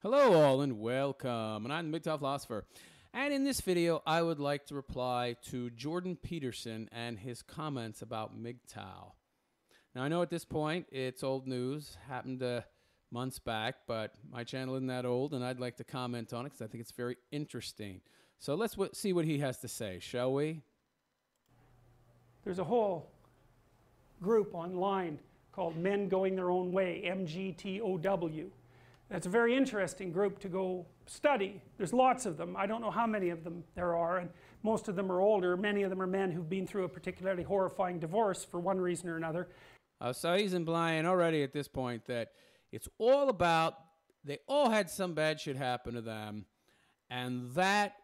Hello all and welcome, and I'm the MGTOW philosopher. And in this video, I would like to reply to Jordan Peterson and his comments about MGTOW. Now, I know at this point it's old news, happened months back, but my channel isn't that old, and I'd like to comment on it because I think it's very interesting. So let's see what he has to say, shall we? There's a whole group online called Men Going Their Own Way, MGTOW. That's a very interesting group to go study. There's lots of them. I don't know how many of them there are, and most of them are older. Many of them are men who've been through a particularly horrifying divorce for one reason or another. So he's implying already at this point that it's all about, they all had some bad shit happen to them, and that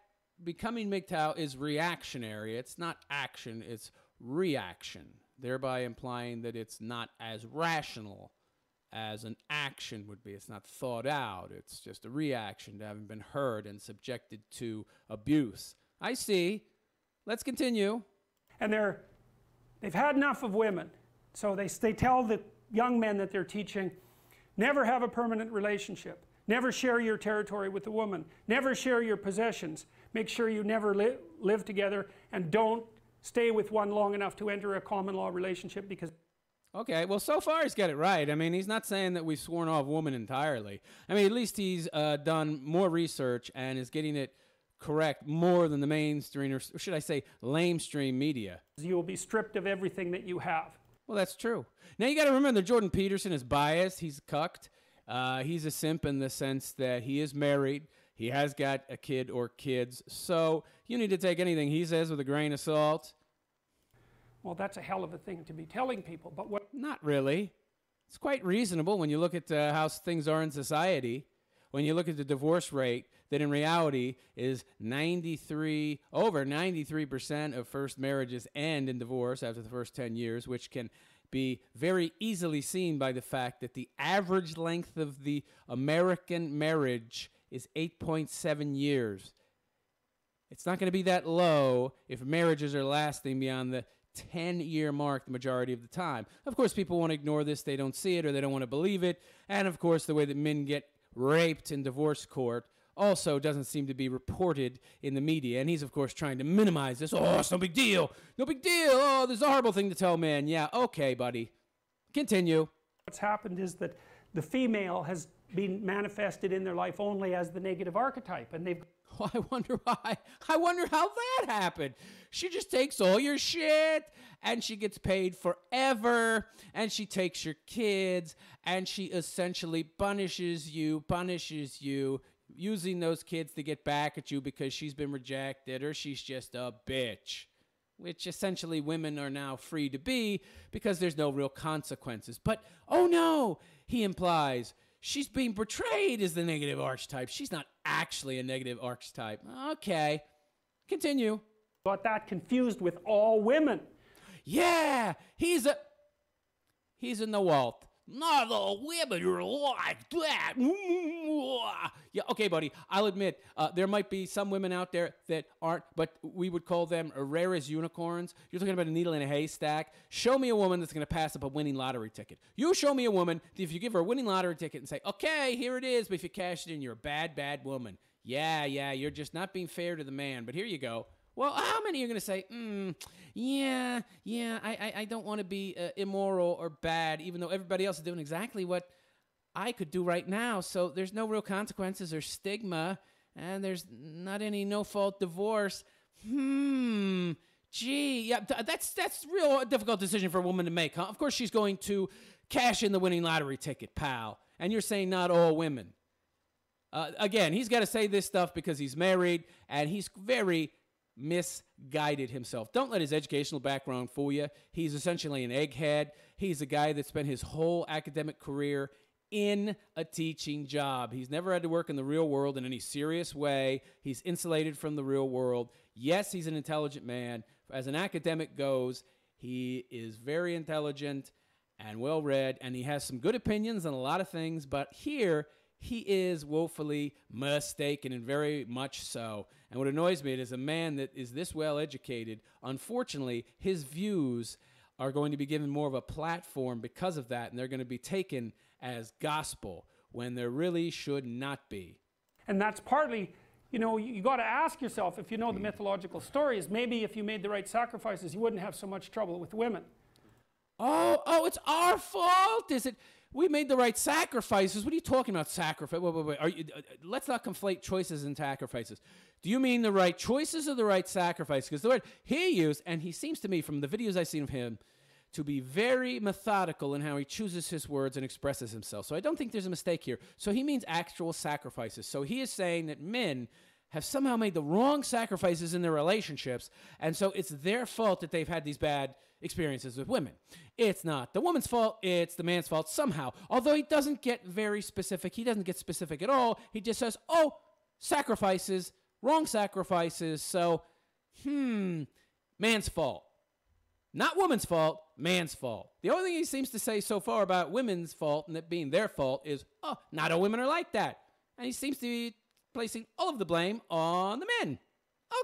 becoming MGTOW is reactionary. It's not action, it's reaction, thereby implying that it's not as rational as an action would be. It's not thought out. It's just a reaction to having been hurt and subjected to abuse. I see. Let's continue. And they've had enough of women. So they tell the young men that they're teaching, never have a permanent relationship. Never share your territory with a woman. Never share your possessions. Make sure you never live together, and don't stay with one long enough to enter a common law relationship, because okay, well, so far he's got it right. I mean, he's not saying that we've sworn off women entirely. I mean, at least he's done more research and is getting it correct more than the mainstream, or should I say lamestream media. you will be stripped of everything that you have. Well, that's true. Now, you got to remember that Jordan Peterson is biased. He's cucked. He's a simp in the sense that he is married. He has got a kid or kids. So you need to take anything he says with a grain of salt. Well, that's a hell of a thing to be telling people, but what? Not really. It's quite reasonable when you look at how things are in society. When you look at the divorce rate, that in reality is over 93% of first marriages end in divorce after the first 10 years, which can be very easily seen by the fact that the average length of the American marriage is 8.7 years. It's not going to be that low if marriages are lasting beyond the 10-year mark the majority of the time. Of course, people want to ignore this. They don't see it or they don't want to believe it. And of course, the way that men get raped in divorce court also doesn't seem to be reported in the media. And he's, of course, trying to minimize this. Oh, it's no big deal. No big deal. Oh, this is a horrible thing to tell men. Yeah, okay, buddy. Continue. What's happened is that the female has been manifested in their life only as the negative archetype, and they've... Oh, I wonder why. I wonder how that happened. She just takes all your shit, and she gets paid forever, and she takes your kids, and she essentially punishes you, using those kids to get back at you because she's been rejected, or she's just a bitch, which essentially women are now free to be because there's no real consequences. But, oh no, he implies, she's being portrayed as the negative archetype. She's not actually a negative archetype. Okay, continue. got that confused with all women. Yeah, he's in the Walt. Not all women are like that. Yeah, okay, buddy. I'll admit there might be some women out there that aren't, but we would call them rare as unicorns. You're talking about a needle in a haystack. Show me a woman that's going to pass up a winning lottery ticket. You show me a woman that if you give her a winning lottery ticket and say, okay, here it is, but if you cash it in, you're a bad, bad woman. Yeah, you're just not being fair to the man, but here you go. Well, how many are going to say, I don't want to be immoral or bad, even though everybody else is doing exactly what I could do right now, so there's no real consequences or stigma, and there's not any no-fault divorce. Gee, yeah, that's real difficult decision for a woman to make, huh? Of course she's going to cash in the winning lottery ticket, pal, and you're saying not all women. Again, he's got to say this stuff because he's married, and he's very misguided himself. Don't let his educational background fool you. He's essentially an egghead. He's a guy that spent his whole academic career in a teaching job. He's never had to work in the real world in any serious way. He's insulated from the real world. Yes, he's an intelligent man. As an academic goes, he is very intelligent and well-read, and he has some good opinions on a lot of things, but here he is woefully mistaken, and very much so. And what annoys me is a man that is this well educated, unfortunately, his views are going to be given more of a platform because of that, and they're going to be taken as gospel. when there really should not be. And that's partly, you know, you got to ask yourself, if you know the mythological stories, maybe if you made the right sacrifices, you wouldn't have so much trouble with women. Oh, it's our fault, is it? We made the right sacrifices. What are you talking about, sacrifice? Wait. Let's not conflate choices and sacrifices. Do you mean the right choices or the right sacrifice? Because the word he used, and he seems to me, from the videos I've seen of him, to be very methodical in how he chooses his words and expresses himself. So I don't think there's a mistake here. So he means actual sacrifices. So he is saying that men have somehow made the wrong sacrifices in their relationships, and so it's their fault that they've had these bad experiences with women. It's not the woman's fault, it's the man's fault somehow. Although he doesn't get very specific. He doesn't get specific at all. He just says, oh, sacrifices, wrong sacrifices, so, man's fault. Not woman's fault, man's fault. The only thing he seems to say so far about women's fault and it being their fault is, oh, not all women are like that. And he seems to be placing all of the blame on the men.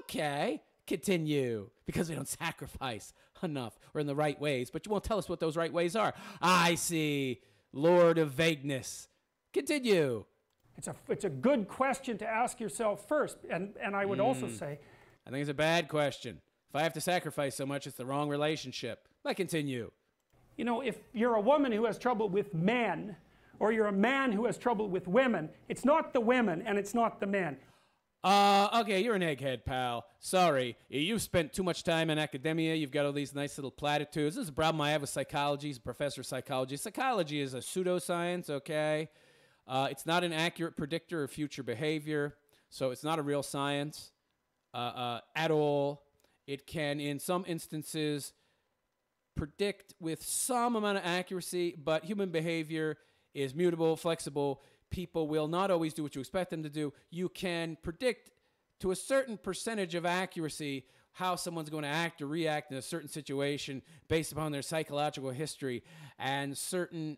Okay, continue. Because we don't sacrifice enough or in the right ways, but you won't tell us what those right ways are. I see. Lord of vagueness. Continue. It's a good question to ask yourself first, and I would also say, I think it's a bad question. If I have to sacrifice so much, it's the wrong relationship. But continue. You know, if you're a woman who has trouble with men, or you're a man who has trouble with women, it's not the women and it's not the men. Okay, you're an egghead, pal. Sorry. You've spent too much time in academia. You've got all these nice little platitudes. This is a problem I have with psychology. He's a professor of psychology. Psychology is a pseudoscience, okay? It's not an accurate predictor of future behavior, so it's not a real science at all. It can, in some instances, predict with some amount of accuracy, but human behavior is mutable, flexible. People will not always do what you expect them to do. You can predict to a certain percentage of accuracy how someone's going to act or react in a certain situation based upon their psychological history and certain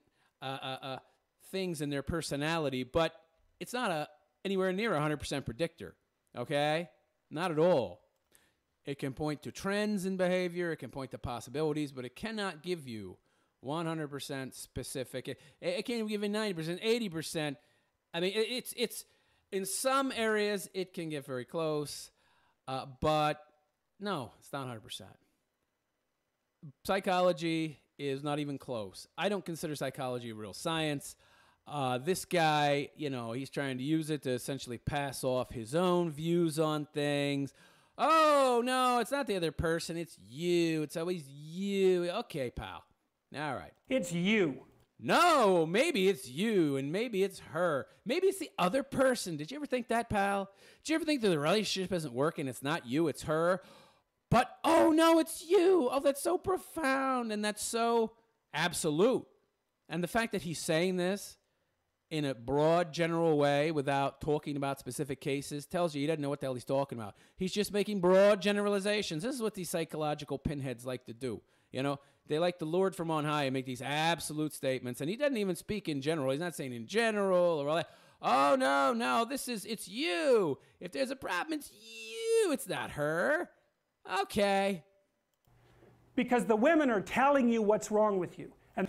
things in their personality, but it's not anywhere near 100% predictor, okay? Not at all. It can point to trends in behavior, it can point to possibilities, but it cannot give you 100% specific. It can't even give you 90%, 80%. I mean, it's in some areas it can get very close, but no, it's not 100%. Psychology is not even close. I don't consider psychology a real science. This guy, you know, he's trying to use it to essentially pass off his own views on things. Oh, no, it's not the other person. It's you. It's always you. Okay, pal. All right. It's you. No, maybe it's you, and maybe it's her. Maybe it's the other person. Did you ever think that, pal? Did you ever think that the relationship isn't working? It's not you, it's her. But, oh, no, it's you. Oh, that's so profound, and that's so absolute. And the fact that he's saying this in a broad, general way without talking about specific cases tells you he doesn't know what the hell he's talking about. He's just making broad generalizations. This is what these psychological pinheads like to do, you know? They like the Lord from on high and make these absolute statements, and he doesn't even speak in general. He's not saying in general or all that. Oh, no, it's you. If there's a problem, it's you. It's not her. Okay. Because the women are telling you what's wrong with you. And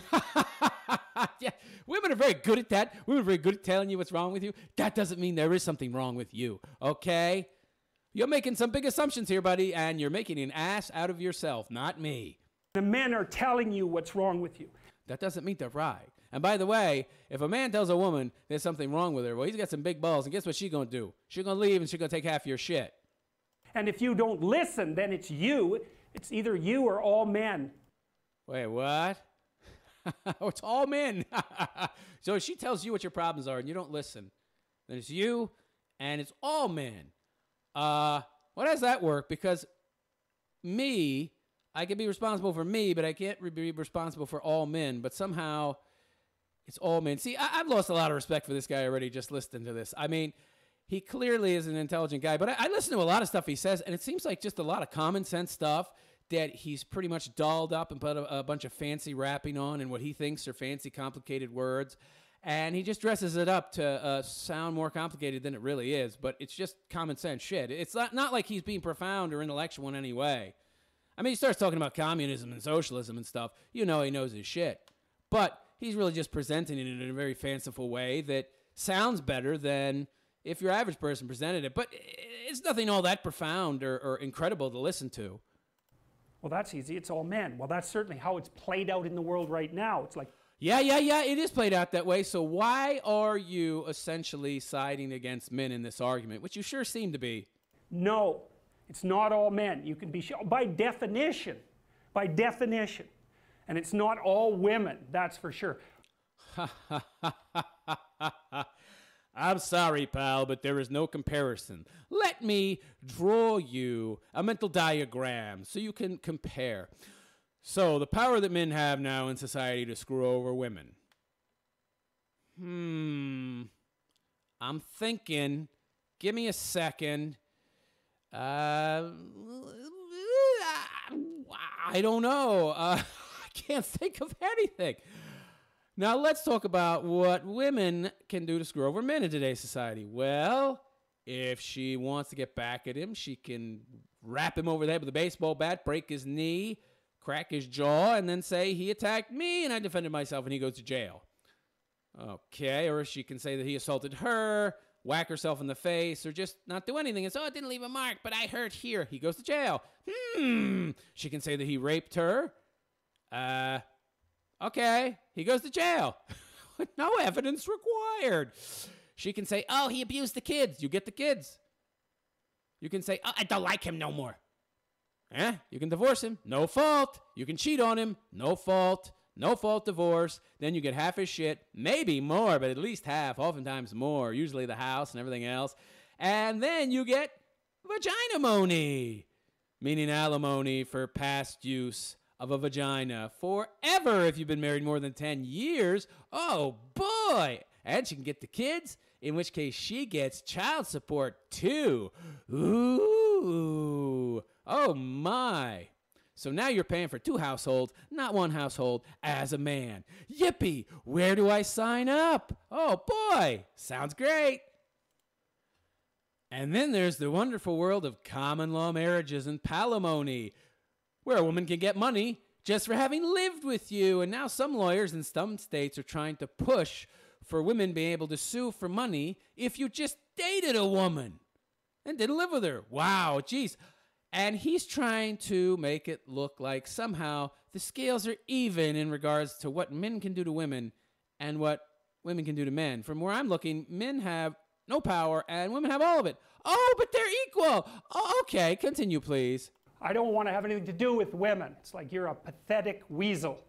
yeah, women are very good at that. Women are very good at telling you what's wrong with you. That doesn't mean there is something wrong with you, okay? You're making some big assumptions here, buddy, and you're making an ass out of yourself, not me. the men are telling you what's wrong with you. That doesn't mean they're right. And by the way, if a man tells a woman there's something wrong with her, well, he's got some big balls, and guess what she's going to do? She's going to leave, and she's going to take half your shit. And if you don't listen, then it's you. It's either you or all men. Wait, what? Oh, it's all men. So if she tells you what your problems are and you don't listen, then it's you and it's all men. How does that work? Because me, I can be responsible for me, but I can't be responsible for all men. But somehow it's all men. See, I've lost a lot of respect for this guy already just listening to this. I mean, he clearly is an intelligent guy, but I listen to a lot of stuff he says, and it seems like just a lot of common sense stuff that he's pretty much dolled up and put a bunch of fancy wrapping on and what he thinks are fancy, complicated words. And he just dresses it up to sound more complicated than it really is. But it's just common sense shit. It's not like he's being profound or intellectual in any way. I mean, he starts talking about communism and socialism and stuff. You know he knows his shit. But he's really just presenting it in a very fanciful way that sounds better than if your average person presented it. But it's nothing all that profound or incredible to listen to. Well, that's easy. It's all men. Well, that's certainly how it's played out in the world right now. It's like, Yeah, it is played out that way. So why are you essentially siding against men in this argument, which you sure seem to be? no, it's not all men. You can be by definition, and it's not all women, that's for sure. I'm sorry, pal, but there is no comparison. Let me draw you a mental diagram so you can compare. So, the power that men have now in society to screw over women. I'm thinking. Give me a second. I don't know. I can't think of anything. Now, let's talk about what women can do to screw over men in today's society. Well, if she wants to get back at him, she can rap him over the head with a baseball bat, break his knee, crack his jaw, and then say, he attacked me and I defended myself, and he goes to jail. Okay, or she can say that he assaulted her, whack herself in the face, or just not do anything and say, oh, it didn't leave a mark, but I hurt here. He goes to jail. She can say that he raped her. Okay, he goes to jail. No evidence required. She can say, oh, he abused the kids. You get the kids. You can say, oh, I don't like him no more. You can divorce him. No fault. You can cheat on him. No fault. No fault divorce. Then you get half his shit. Maybe more, but at least half. Oftentimes more. Usually the house and everything else. And then you get vagina-mony, meaning alimony for past use of a vagina forever if you've been married more than 10 years. Oh, boy. And she can get the kids, in which case she gets child support, too. Ooh. Oh, my. So now you're paying for 2 households, not 1 household, as a man. Yippee. Where do I sign up? Oh, boy. Sounds great. And then there's the wonderful world of common law marriages and palimony, where a woman can get money just for having lived with you. And now some lawyers in some states are trying to push for women being able to sue for money if you just dated a woman and didn't live with her. Wow, geez. And he's trying to make it look like somehow the scales are even in regards to what men can do to women and what women can do to men. From where I'm looking, men have no power and women have all of it. Oh, but they're equal. Oh, okay, continue, please. I don't want to have anything to do with women. It's like you're a pathetic weasel.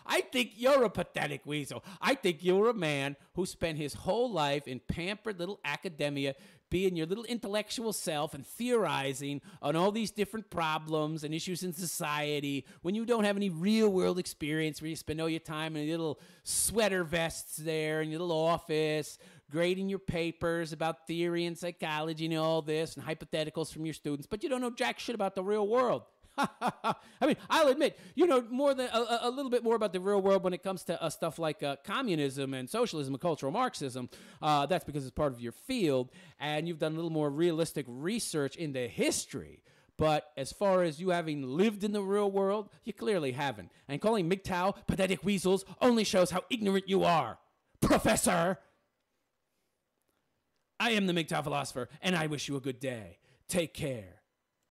I think you're a pathetic weasel. I think you're a man who spent his whole life in pampered little academia, being your little intellectual self and theorizing on all these different problems and issues in society when you don't have any real world experience, where you spend all your time in your little sweater vests there in your little office, grading your papers about theory and psychology and all this and hypotheticals from your students, but you don't know jack shit about the real world. I mean, I'll admit, you know more than a little bit more about the real world when it comes to stuff like communism and socialism and cultural Marxism. That's because it's part of your field, and you've done a little more realistic research into history. But as far as you having lived in the real world, you clearly haven't. And calling MGTOW pathetic weasels only shows how ignorant you are, Professor. I am the MGTOW philosopher, and I wish you a good day. Take care.